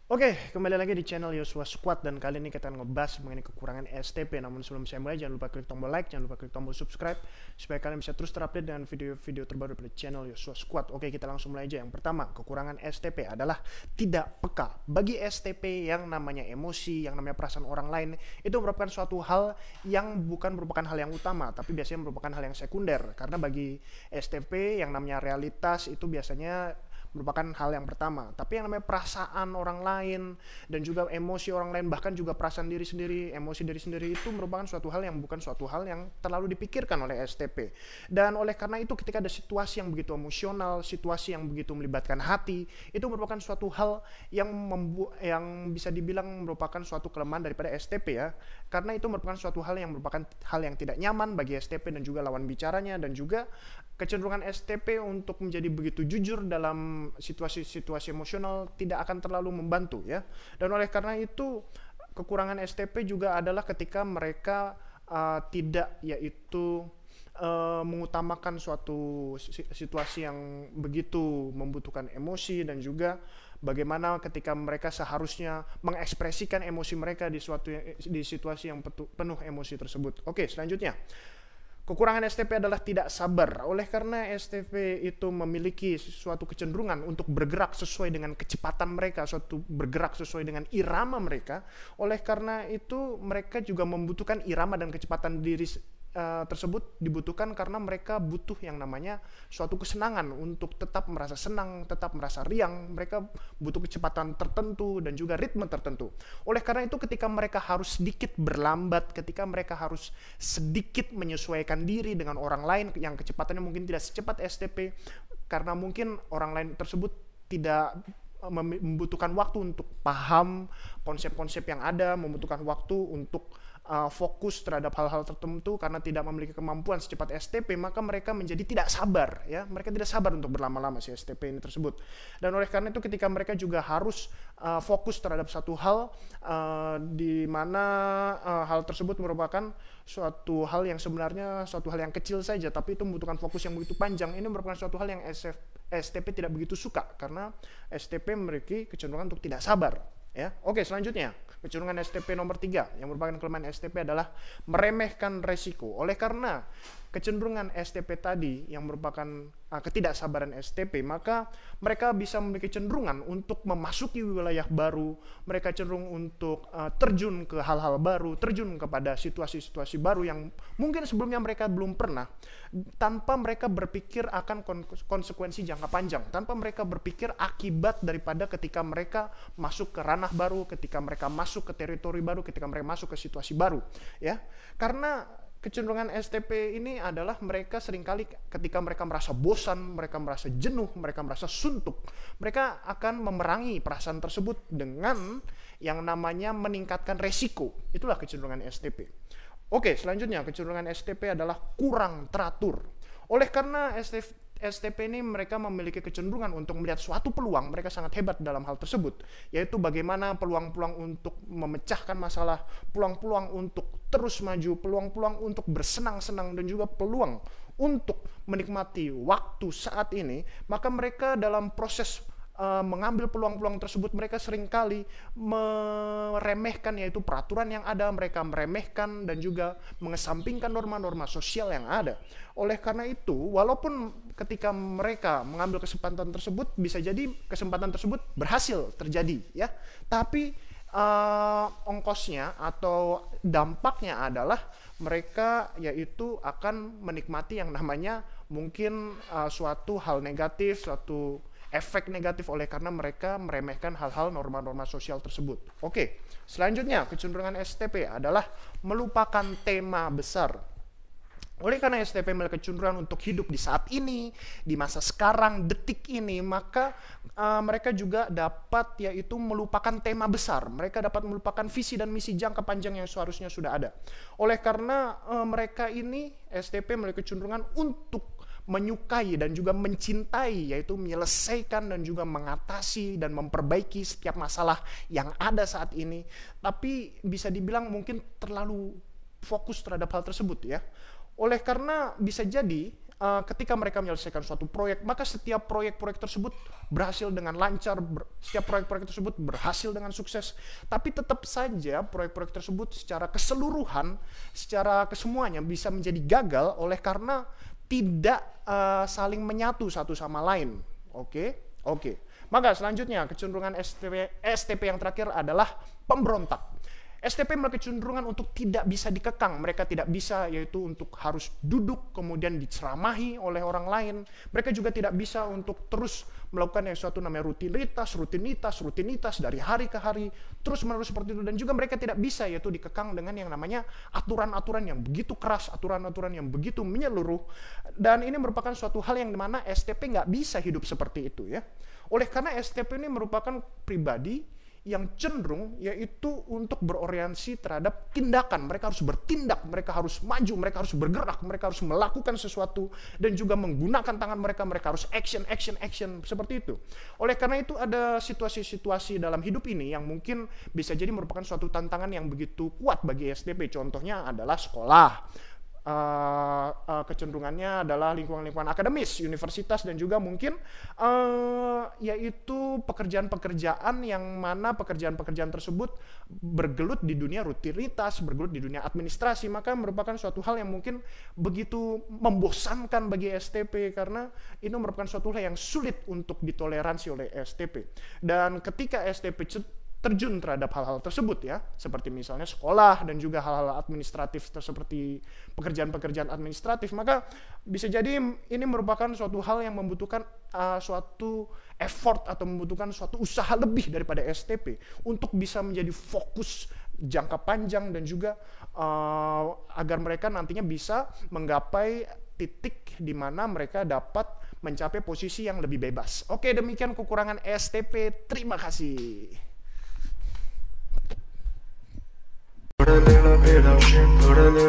Oke, kembali lagi di channel Yosua Squad dan kali ini kita ngebahas mengenai kekurangan STP. Namun sebelum saya mulai, jangan lupa klik tombol like, jangan lupa klik tombol subscribe supaya kalian bisa terus terupdate dengan video-video terbaru dari channel Yosua Squad. Oke, kita langsung mulai aja. Yang pertama, kekurangan STP adalah tidak peka. Bagi STP yang namanya emosi, yang namanya perasaan orang lain, itu merupakan suatu hal yang bukan merupakan hal yang utama, tapi biasanya merupakan hal yang sekunder. Karena bagi STP yang namanya realitas itu biasanya merupakan hal yang pertama, tapi yang namanya perasaan orang lain dan juga emosi orang lain, bahkan juga perasaan diri sendiri, emosi diri sendiri itu merupakan suatu hal yang bukan suatu hal yang terlalu dipikirkan oleh STP. Dan oleh karena itu ketika ada situasi yang begitu emosional, situasi yang begitu melibatkan hati, itu merupakan suatu hal yang bisa dibilang merupakan suatu kelemahan daripada STP ya. Karena itu merupakan suatu hal yang merupakan hal yang tidak nyaman bagi STP dan juga lawan bicaranya, dan juga kecenderungan STP untuk menjadi begitu jujur dalam situasi-situasi emosional tidak akan terlalu membantu ya. Dan oleh karena itu kekurangan STP juga adalah ketika mereka tidak yaitu mengutamakan suatu situasi yang begitu membutuhkan emosi, dan juga bagaimana ketika mereka seharusnya mengekspresikan emosi mereka di situasi yang penuh emosi tersebut. Oke, selanjutnya. Kekurangan STP adalah tidak sabar. Oleh karena STP itu memiliki suatu kecenderungan untuk bergerak sesuai dengan kecepatan mereka, bergerak sesuai dengan irama mereka. Oleh karena itu mereka juga membutuhkan irama dan kecepatan diri tersebut dibutuhkan karena mereka butuh yang namanya suatu kesenangan untuk tetap merasa senang, tetap merasa riang. Mereka butuh kecepatan tertentu dan juga ritme tertentu. Oleh karena itu ketika mereka harus sedikit berlambat, ketika mereka harus sedikit menyesuaikan diri dengan orang lain yang kecepatannya mungkin tidak secepat STP, karena mungkin orang lain tersebut tidak membutuhkan waktu untuk paham konsep-konsep yang ada, membutuhkan waktu untuk fokus terhadap hal-hal tertentu karena tidak memiliki kemampuan secepat STP, maka mereka menjadi tidak sabar ya. Mereka tidak sabar untuk berlama-lama si STP ini tersebut. Dan oleh karena itu ketika mereka juga harus fokus terhadap satu hal di mana hal tersebut merupakan suatu hal yang sebenarnya suatu hal yang kecil saja, tapi itu membutuhkan fokus yang begitu panjang. Ini merupakan suatu hal yang STP tidak begitu suka karena STP memiliki kecenderungan untuk tidak sabar. Ya. Oke, selanjutnya kecenderungan STP nomor 3 yang merupakan kelemahan STP adalah meremehkan resiko. Oleh karena kecenderungan STP tadi yang merupakan ketidaksabaran STP, maka mereka bisa memiliki kecenderungan untuk memasuki wilayah baru. Mereka cenderung untuk terjun ke hal-hal baru, terjun kepada situasi-situasi baru yang mungkin sebelumnya mereka belum pernah, tanpa mereka berpikir akan konsekuensi jangka panjang, tanpa mereka berpikir akibat daripada ketika mereka masuk ke ranah baru, ketika mereka masuk ke teritori baru, ketika mereka masuk ke situasi baru ya. Karena kecenderungan STP ini adalah mereka seringkali ketika mereka merasa bosan, mereka merasa jenuh, mereka merasa suntuk, mereka akan memerangi perasaan tersebut dengan yang namanya meningkatkan resiko. Itulah kecenderungan STP. Oke, selanjutnya kecenderungan STP adalah kurang teratur. Oleh karena STP ini mereka memiliki kecenderungan untuk melihat suatu peluang, mereka sangat hebat dalam hal tersebut, yaitu bagaimana peluang-peluang untuk memecahkan masalah, peluang-peluang untuk terus maju, peluang-peluang untuk bersenang-senang, dan juga peluang untuk menikmati waktu saat ini. Maka mereka dalam proses mengambil peluang-peluang tersebut, mereka seringkali meremehkan yaitu peraturan yang ada, mereka meremehkan dan juga mengesampingkan norma-norma sosial yang ada. Oleh karena itu, walaupun ketika mereka mengambil kesempatan tersebut, bisa jadi kesempatan tersebut berhasil terjadi ya, tapi ongkosnya atau dampaknya adalah mereka yaitu akan menikmati yang namanya mungkin suatu hal negatif, suatu efek negatif oleh karena mereka meremehkan hal-hal norma-norma sosial tersebut. Oke, selanjutnya kecenderungan STP adalah melupakan tema besar. Oleh karena STP memiliki kecenderungan untuk hidup di saat ini, di masa sekarang, detik ini, maka mereka juga dapat yaitu melupakan tema besar. Mereka dapat melupakan visi dan misi jangka panjang yang seharusnya sudah ada. Oleh karena mereka ini STP memiliki kecenderungan untuk menyukai dan juga mencintai, yaitu menyelesaikan dan juga mengatasi dan memperbaiki setiap masalah yang ada saat ini, tapi bisa dibilang mungkin terlalu fokus terhadap hal tersebut ya. Oleh karena bisa jadi ketika mereka menyelesaikan suatu proyek, maka setiap proyek-proyek tersebut berhasil dengan lancar, setiap proyek-proyek tersebut berhasil dengan sukses. Tapi tetap saja proyek-proyek tersebut secara keseluruhan, secara kesemuanya bisa menjadi gagal oleh karena tidak saling menyatu satu sama lain. Oke. Maka selanjutnya kecenderungan STP yang terakhir adalah pemberontak. STP memiliki kecenderungan untuk tidak bisa dikekang. Mereka tidak bisa, yaitu untuk harus duduk kemudian diceramahi oleh orang lain. Mereka juga tidak bisa untuk terus melakukan yang suatu namanya rutinitas dari hari ke hari, terus menerus seperti itu. Dan juga mereka tidak bisa, yaitu dikekang dengan yang namanya aturan-aturan yang begitu keras, aturan-aturan yang begitu menyeluruh. Dan ini merupakan suatu hal yang dimana STP nggak bisa hidup seperti itu ya. Oleh karena STP ini merupakan pribadi yang cenderung yaitu untuk berorientasi terhadap tindakan. Mereka harus bertindak, mereka harus maju, mereka harus bergerak, mereka harus melakukan sesuatu dan juga menggunakan tangan mereka harus action seperti itu. Oleh karena itu ada situasi-situasi dalam hidup ini yang mungkin bisa jadi merupakan suatu tantangan yang begitu kuat bagi STP. Contohnya adalah sekolah. Kecenderungannya adalah lingkungan-lingkungan akademis, universitas, dan juga mungkin yaitu pekerjaan-pekerjaan yang mana pekerjaan-pekerjaan tersebut bergelut di dunia rutinitas, bergelut di dunia administrasi, maka merupakan suatu hal yang mungkin begitu membosankan bagi STP karena ini merupakan suatu hal yang sulit untuk ditoleransi oleh STP. Dan ketika STP terjun terhadap hal-hal tersebut ya, seperti misalnya sekolah dan juga hal-hal administratif seperti pekerjaan-pekerjaan administratif, maka bisa jadi ini merupakan suatu hal yang membutuhkan suatu effort atau membutuhkan suatu usaha lebih daripada STP untuk bisa menjadi fokus jangka panjang dan juga agar mereka nantinya bisa menggapai titik di mana mereka dapat mencapai posisi yang lebih bebas. Oke, demikian kekurangan STP. Terima kasih. Put a little bit of shit, put a little